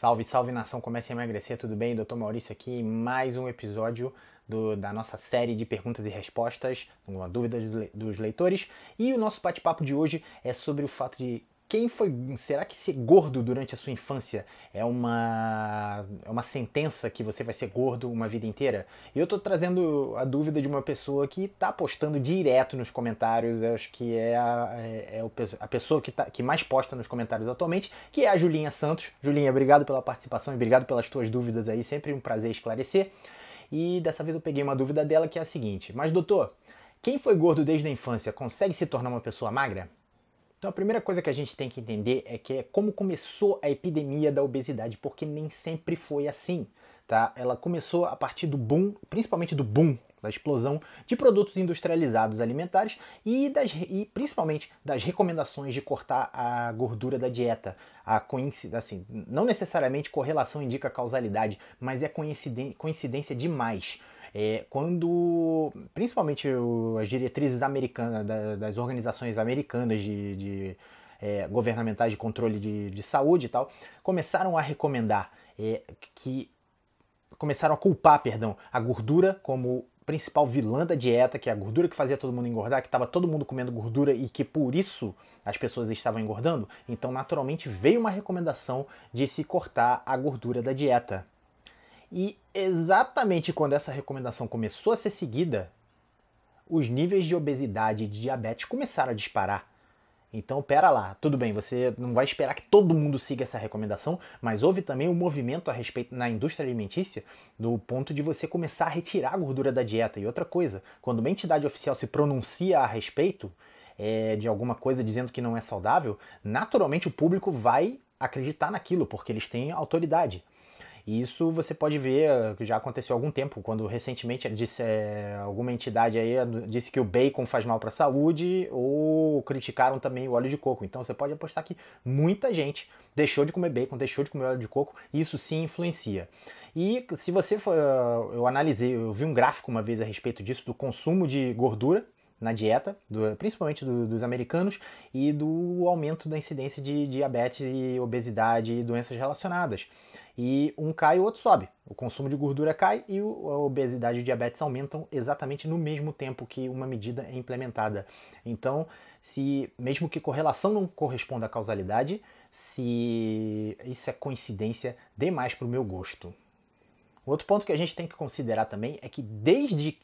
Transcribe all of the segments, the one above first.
Salve, salve nação, comece a emagrecer, tudo bem? Dr. Maurício aqui em mais um episódio da nossa série de perguntas e respostas, uma dúvida dos leitores. E o nosso bate-papo de hoje é sobre o fato de será que ser gordo durante a sua infância é uma sentença que você vai ser gordo uma vida inteira? E eu tô trazendo a dúvida de uma pessoa que tá postando direto nos comentários, eu acho que a pessoa que mais posta nos comentários atualmente, que é a Julinha Santos. Julinha, obrigado pela participação e obrigado pelas tuas dúvidas aí, sempre um prazer esclarecer. E dessa vez eu peguei uma dúvida dela que é a seguinte: mas doutor, quem foi gordo desde a infância consegue se tornar uma pessoa magra? Então a primeira coisa que a gente tem que entender é como começou a epidemia da obesidade, porque nem sempre foi assim, tá? Ela começou a partir do boom, principalmente do boom, da explosão de produtos industrializados alimentares e principalmente das recomendações de cortar a gordura da dieta. Assim, não necessariamente correlação indica causalidade, mas é coincidência demais. Principalmente as diretrizes americanas, das organizações americanas governamentais de controle de saúde e tal, começaram a recomendar começaram a culpar, perdão, a gordura como principal vilã da dieta, que é a gordura que fazia todo mundo engordar, que estava todo mundo comendo gordura e que por isso as pessoas estavam engordando. Então, naturalmente, veio uma recomendação de se cortar a gordura da dieta. E exatamente quando essa recomendação começou a ser seguida, os níveis de obesidade e de diabetes começaram a disparar. Então, pera lá, tudo bem, você não vai esperar que todo mundo siga essa recomendação, mas houve também um movimento a respeito na indústria alimentícia do ponto de você começar a retirar a gordura da dieta. E outra coisa, quando uma entidade oficial se pronuncia a respeito de alguma coisa dizendo que não é saudável, naturalmente o público vai acreditar naquilo, porque eles têm autoridade. E isso você pode ver, que já aconteceu há algum tempo, quando recentemente alguma entidade aí disse que o bacon faz mal para a saúde, ou criticaram também o óleo de coco. Então você pode apostar que muita gente deixou de comer bacon, deixou de comer óleo de coco, e isso sim influencia. E se você for, eu vi um gráfico uma vez a respeito disso, do consumo de gordura na dieta, principalmente dos americanos, e do aumento da incidência de diabetes e obesidade e doenças relacionadas. E um cai e o outro sobe. O consumo de gordura cai e a obesidade e o diabetes aumentam exatamente no mesmo tempo que uma medida é implementada. Então, mesmo que correlação não corresponda à causalidade, se isso é coincidência demais para o meu gosto. Outro ponto que a gente tem que considerar também é que desde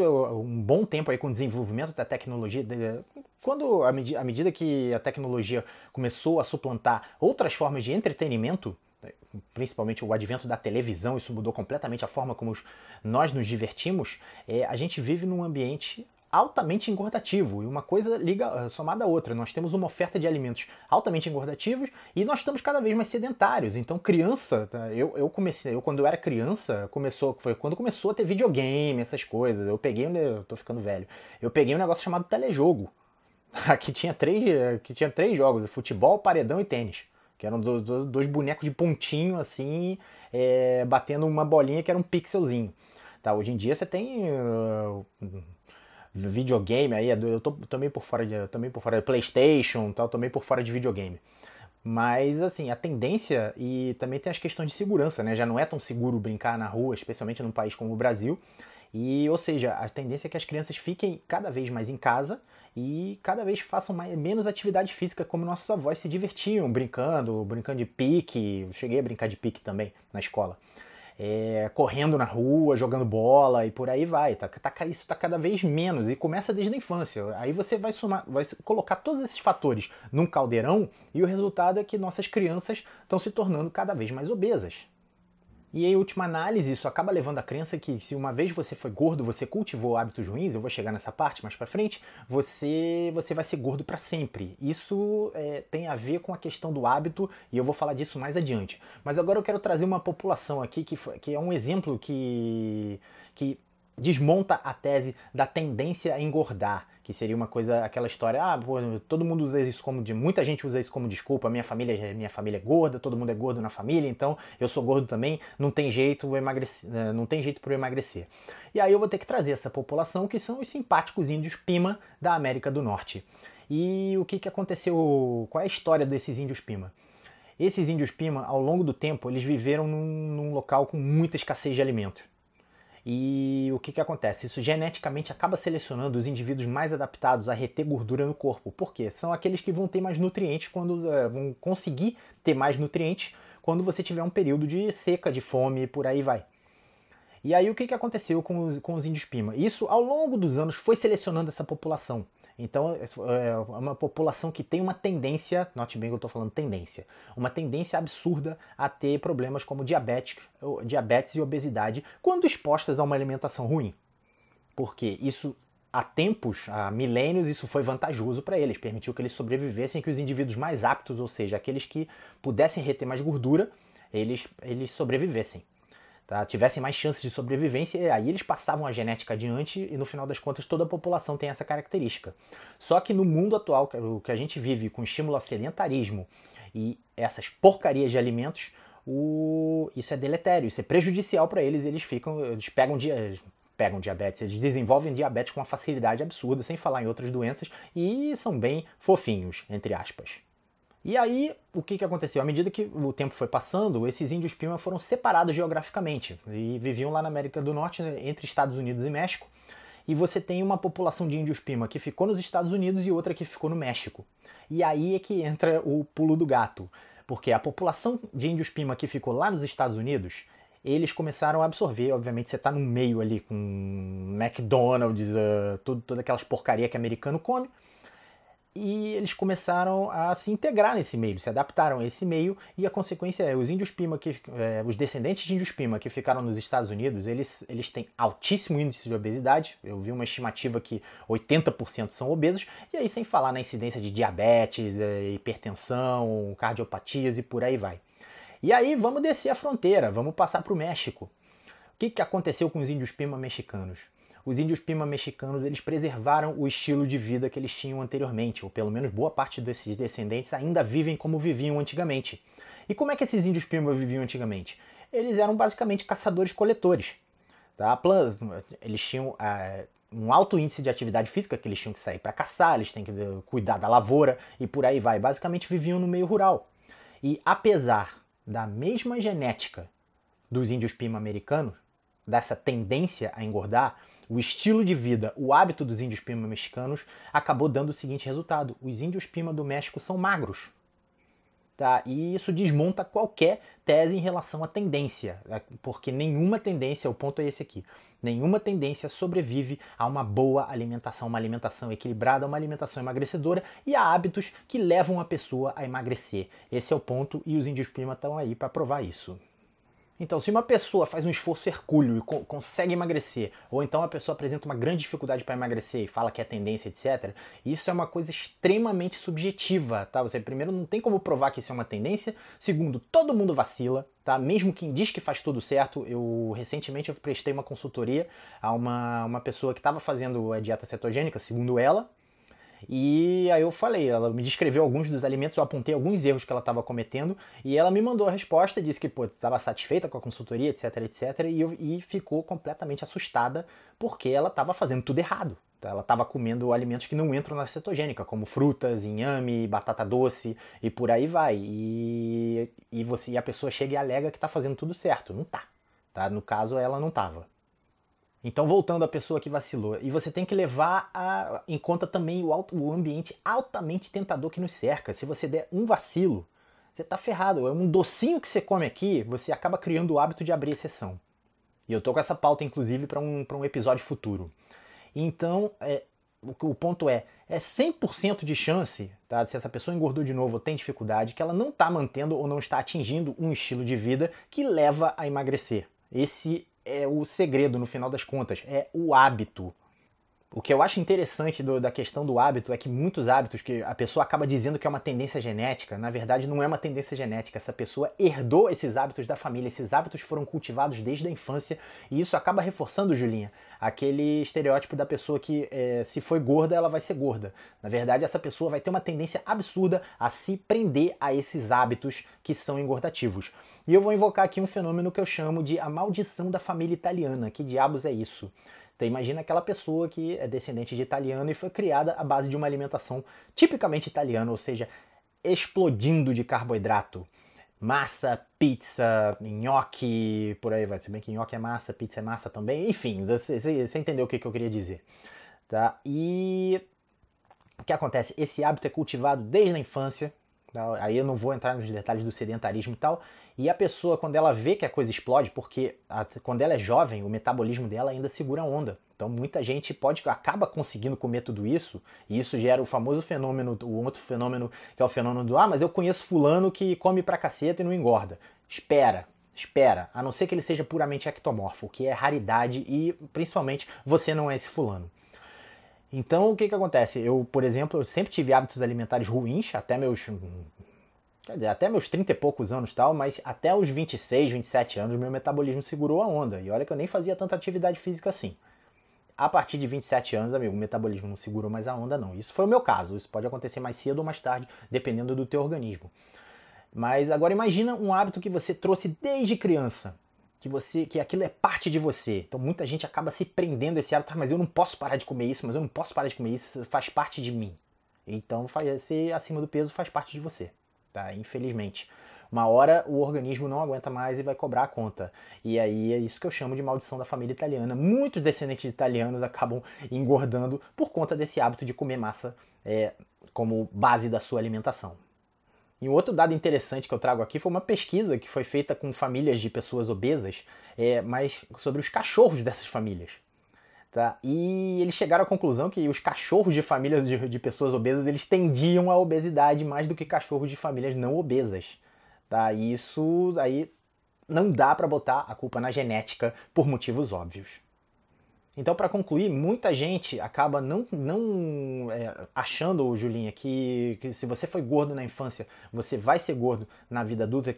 um bom tempo aí com o desenvolvimento da tecnologia, à medida que a tecnologia começou a suplantar outras formas de entretenimento, principalmente o advento da televisão, isso mudou completamente a forma como nós nos divertimos, a gente vive num ambiente altamente engordativo, e uma coisa somada à outra. Nós temos uma oferta de alimentos altamente engordativos e nós estamos cada vez mais sedentários. Então, criança, eu quando eu era criança, foi quando começou a ter videogame, essas coisas. Eu tô ficando velho. Eu peguei um negócio chamado telejogo, que tinha três jogos: futebol, paredão e tênis, que eram dois bonecos de pontinho assim, batendo uma bolinha que era um pixelzinho. Tá, hoje em dia você tem videogame aí, eu tô meio por fora de PlayStation, tal, tô meio por fora de videogame. Mas assim, a tendência, e também tem as questões de segurança, né? Já não é tão seguro brincar na rua, especialmente num país como o Brasil. Ou seja, a tendência é que as crianças fiquem cada vez mais em casa e cada vez façam menos atividade física, como nossos avós se divertiam brincando de pique. Eu cheguei a brincar de pique também na escola. Correndo na rua, jogando bola e por aí vai. Isso está cada vez menos e começa desde a infância. Aí você vai colocar todos esses fatores num caldeirão e o resultado é que nossas crianças estão se tornando cada vez mais obesas. E em última análise, isso acaba levando a crença que se uma vez você foi gordo, você cultivou hábitos ruins, eu vou chegar nessa parte mais pra frente, você vai ser gordo para sempre. Isso tem a ver com a questão do hábito e eu vou falar disso mais adiante. Mas agora eu quero trazer uma população aqui que é um exemplo que desmonta a tese da tendência a engordar, que seria aquela história, todo mundo usa isso muita gente usa isso como desculpa, minha família é gorda, todo mundo é gordo na família, então eu sou gordo também, não tem jeito para eu emagrecer. E aí eu vou ter que trazer essa população que são os simpáticos índios Pima da América do Norte. E o que aconteceu, qual é a história desses índios Pima? Esses índios Pima, ao longo do tempo, eles viveram num local com muita escassez de alimentos. E o que acontece? Isso geneticamente acaba selecionando os indivíduos mais adaptados a reter gordura no corpo. Por quê? São aqueles que vão ter mais nutrientes vão conseguir ter mais nutrientes quando você tiver um período de seca, de fome e por aí vai. E aí o que aconteceu com os índios Pima? Isso, ao longo dos anos, foi selecionando essa população. Então, é uma população que tem uma tendência, note bem que eu estou falando tendência, uma tendência absurda a ter problemas como diabetes e obesidade quando expostas a uma alimentação ruim. Porque isso, há tempos, há milênios, isso foi vantajoso para eles, permitiu que eles sobrevivessem, que os indivíduos mais aptos, ou seja, aqueles que pudessem reter mais gordura, eles sobrevivessem. Tá? Tivessem mais chances de sobrevivência, e aí eles passavam a genética adiante e no final das contas toda a população tem essa característica. Só que no mundo atual, o que a gente vive com estímulo ao sedentarismo e essas porcarias de alimentos, isso é deletério, isso é prejudicial para eles, eles pegam diabetes, eles desenvolvem diabetes com uma facilidade absurda, sem falar em outras doenças, e são bem fofinhos, entre aspas. E aí, o que aconteceu? À medida que o tempo foi passando, esses índios Pima foram separados geograficamente e viviam lá na América do Norte, entre Estados Unidos e México. E você tem uma população de índios Pima que ficou nos Estados Unidos e outra que ficou no México. E aí é que entra o pulo do gato, porque a população de índios Pima que ficou lá nos Estados Unidos, eles começaram a absorver, obviamente você está no meio ali com McDonald's, todas aquelas porcaria que americano come, e eles começaram a se integrar nesse meio, se adaptaram a esse meio, e a consequência é, os índios Pima, os descendentes de índios Pima que ficaram nos Estados Unidos, eles têm altíssimo índice de obesidade, eu vi uma estimativa que 80% são obesos, e aí sem falar na incidência de diabetes, hipertensão, cardiopatias e por aí vai. E aí vamos descer a fronteira, vamos passar para o México. O que aconteceu com os índios Pima mexicanos? Os índios Pima mexicanos, eles preservaram o estilo de vida que eles tinham anteriormente, ou pelo menos boa parte desses descendentes ainda vivem como viviam antigamente. E como é que esses índios Pima viviam antigamente? Eles eram basicamente caçadores-coletores. Tá? Eles tinham um alto índice de atividade física, que eles tinham que sair para caçar, eles têm que cuidar da lavoura e por aí vai. Basicamente viviam no meio rural. E apesar da mesma genética dos índios Pima americanos, dessa tendência a engordar, o estilo de vida, o hábito dos índios Pima mexicanos acabou dando o seguinte resultado: os índios Pima do México são magros. Tá? E isso desmonta qualquer tese em relação à tendência, porque nenhuma tendência, o ponto é esse aqui, nenhuma tendência sobrevive a uma boa alimentação, uma alimentação equilibrada, uma alimentação emagrecedora e a hábitos que levam a pessoa a emagrecer. Esse é o ponto e os índios Pima estão aí para provar isso. Então, se uma pessoa faz um esforço hercúleo e consegue emagrecer, ou então a pessoa apresenta uma grande dificuldade para emagrecer e fala que é tendência, etc., isso é uma coisa extremamente subjetiva, tá? Você, primeiro, não tem como provar que isso é uma tendência. Segundo, todo mundo vacila, tá? Mesmo quem diz que faz tudo certo. Recentemente, eu prestei uma consultoria a uma pessoa que estava fazendo a dieta cetogênica, segundo ela, e aí eu falei, ela me descreveu alguns dos alimentos, eu apontei alguns erros que ela estava cometendo, e ela me mandou a resposta, disse que estava satisfeita com a consultoria, etc, etc, e ficou completamente assustada porque ela estava fazendo tudo errado. Tá? Ela estava comendo alimentos que não entram na cetogênica, como frutas, inhame, batata doce e por aí vai. E a pessoa chega e alega que está fazendo tudo certo. Não tá. Tá? No caso, ela não estava. Então, voltando à pessoa que vacilou, e você tem que levar em conta também o ambiente altamente tentador que nos cerca. Se você der um vacilo, você tá ferrado. É um docinho que você come aqui, você acaba criando o hábito de abrir exceção. E eu tô com essa pauta, inclusive, para um episódio futuro. Então, o ponto é 100% de chance, tá, se essa pessoa engordou de novo ou tem dificuldade, que ela não está mantendo ou não está atingindo um estilo de vida que leva a emagrecer. Esse é o segredo, no final das contas, é o hábito. O que eu acho interessante da questão do hábito é que muitos hábitos que a pessoa acaba dizendo que é uma tendência genética, na verdade não é uma tendência genética. Essa pessoa herdou esses hábitos da família, esses hábitos foram cultivados desde a infância e isso acaba reforçando, Julinha, aquele estereótipo da pessoa que se foi gorda, ela vai ser gorda. Na verdade, essa pessoa vai ter uma tendência absurda a se prender a esses hábitos que são engordativos. E eu vou invocar aqui um fenômeno que eu chamo de a maldição da família italiana. Que diabos é isso? Então imagina aquela pessoa que é descendente de italiano e foi criada à base de uma alimentação tipicamente italiana, ou seja, explodindo de carboidrato. massa, pizza, nhoque, por aí vai. Se bem que nhoque é massa, pizza é massa também. Enfim, você entendeu o que eu queria dizer. Tá? E o que acontece? Esse hábito é cultivado desde a infância. Tá? Aí eu não vou entrar nos detalhes do sedentarismo e tal. E a pessoa, quando ela vê que a coisa explode, porque quando ela é jovem, o metabolismo dela ainda segura a onda. Então muita gente acaba conseguindo comer tudo isso, e isso gera o famoso fenômeno, o outro fenômeno, que é o fenômeno do mas eu conheço fulano que come pra caceta e não engorda. Espera, a não ser que ele seja puramente ectomorfo, o que é raridade e principalmente você não é esse fulano. Então o que acontece? Eu, por exemplo, eu sempre tive hábitos alimentares ruins, até meus 30 e poucos anos tal, mas até os 26, 27 anos meu metabolismo segurou a onda. E olha que eu nem fazia tanta atividade física assim. A partir de 27 anos, amigo, o metabolismo não segurou mais a onda não. Isso foi o meu caso. Isso pode acontecer mais cedo ou mais tarde, dependendo do teu organismo. Mas agora imagina um hábito que você trouxe desde criança. Que aquilo é parte de você. Então muita gente acaba se prendendo a esse hábito. Mas eu não posso parar de comer isso, mas eu não posso parar de comer isso, faz parte de mim. Então ser acima do peso faz parte de você. Tá? Infelizmente. Uma hora o organismo não aguenta mais e vai cobrar a conta. E aí é isso que eu chamo de maldição da família italiana. Muitos descendentes de italianos acabam engordando por conta desse hábito de comer massa como base da sua alimentação. E um outro dado interessante que eu trago aqui foi uma pesquisa que foi feita com famílias de pessoas obesas, mas sobre os cachorros dessas famílias. Tá? E eles chegaram à conclusão que os cachorros de famílias de pessoas obesas eles tendiam à obesidade mais do que cachorros de famílias não obesas. Tá? E isso aí não dá para botar a culpa na genética por motivos óbvios. Então, para concluir, muita gente acaba não achando, Julinha, que se você foi gordo na infância, você vai ser gordo na vida adulta,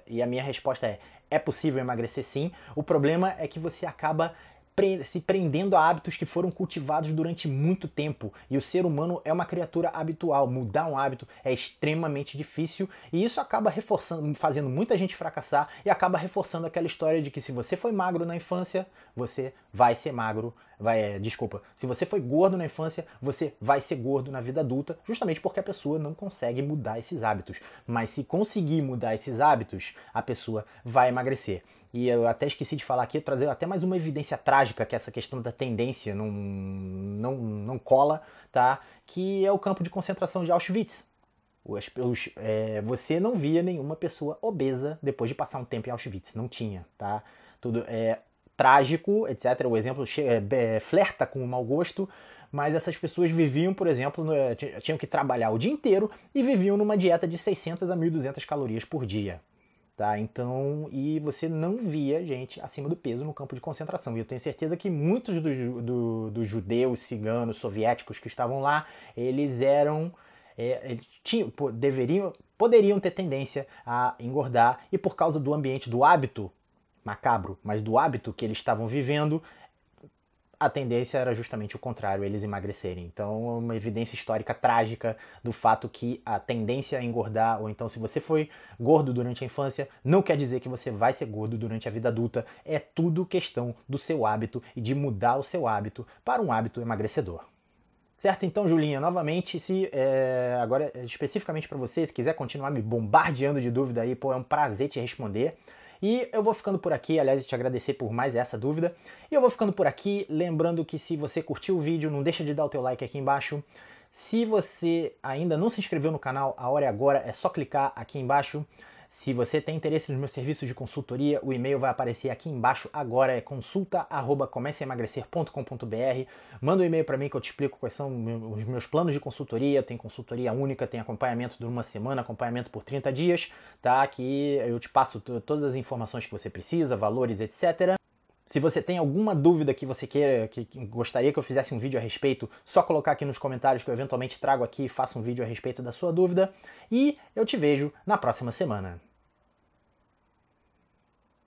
e a minha resposta é possível emagrecer sim. O problema é que você acaba se prendendo a hábitos que foram cultivados durante muito tempo. E o ser humano é uma criatura habitual. Mudar um hábito é extremamente difícil e isso acaba fazendo muita gente fracassar e acaba reforçando aquela história de que se você foi magro na infância, você vai ser magro. Se você foi gordo na infância, você vai ser gordo na vida adulta, justamente porque a pessoa não consegue mudar esses hábitos. Mas se conseguir mudar esses hábitos, a pessoa vai emagrecer. E eu até esqueci de falar aqui, trazer até mais uma evidência trágica que essa questão da tendência não cola, tá? Que é o campo de concentração de Auschwitz. Você não via nenhuma pessoa obesa depois de passar um tempo em Auschwitz, não tinha, tá? Tudo trágico, etc. O exemplo flerta com o mau gosto, mas essas pessoas viviam, por exemplo, tinham que trabalhar o dia inteiro e viviam numa dieta de 600 a 1.200 calorias por dia. Tá? Então, e você não via gente acima do peso no campo de concentração. E eu tenho certeza que muitos dos judeus, ciganos, soviéticos que estavam lá, eles poderiam ter tendência a engordar e por causa do ambiente, do hábito macabro, mas do hábito que eles estavam vivendo, a tendência era justamente o contrário, eles emagrecerem. Então, é uma evidência histórica trágica do fato que a tendência a engordar, ou então se você foi gordo durante a infância, não quer dizer que você vai ser gordo durante a vida adulta. É tudo questão do seu hábito e de mudar o seu hábito para um hábito emagrecedor. Certo? Então, Julinha, novamente, agora especificamente para você, se quiser continuar me bombardeando de dúvida aí, é um prazer te responder. E eu vou ficando por aqui, aliás, te agradecer por mais essa dúvida. E eu vou ficando por aqui, lembrando que se você curtiu o vídeo, não deixa de dar o teu like aqui embaixo. Se você ainda não se inscreveu no canal, a hora é agora, é só clicar aqui embaixo. Se você tem interesse nos meus serviços de consultoria, o e-mail vai aparecer aqui embaixo agora, é consulta@comeceemagrecer.com.br. Manda um e-mail para mim que eu te explico quais são os meus planos de consultoria. Tem consultoria única, tem acompanhamento de uma semana, acompanhamento por 30 dias, tá? Que eu te passo todas as informações que você precisa, valores, etc. Se você tem alguma dúvida que você queira, que gostaria que eu fizesse um vídeo a respeito, só colocar aqui nos comentários que eu eventualmente trago aqui e faço um vídeo a respeito da sua dúvida. E eu te vejo na próxima semana.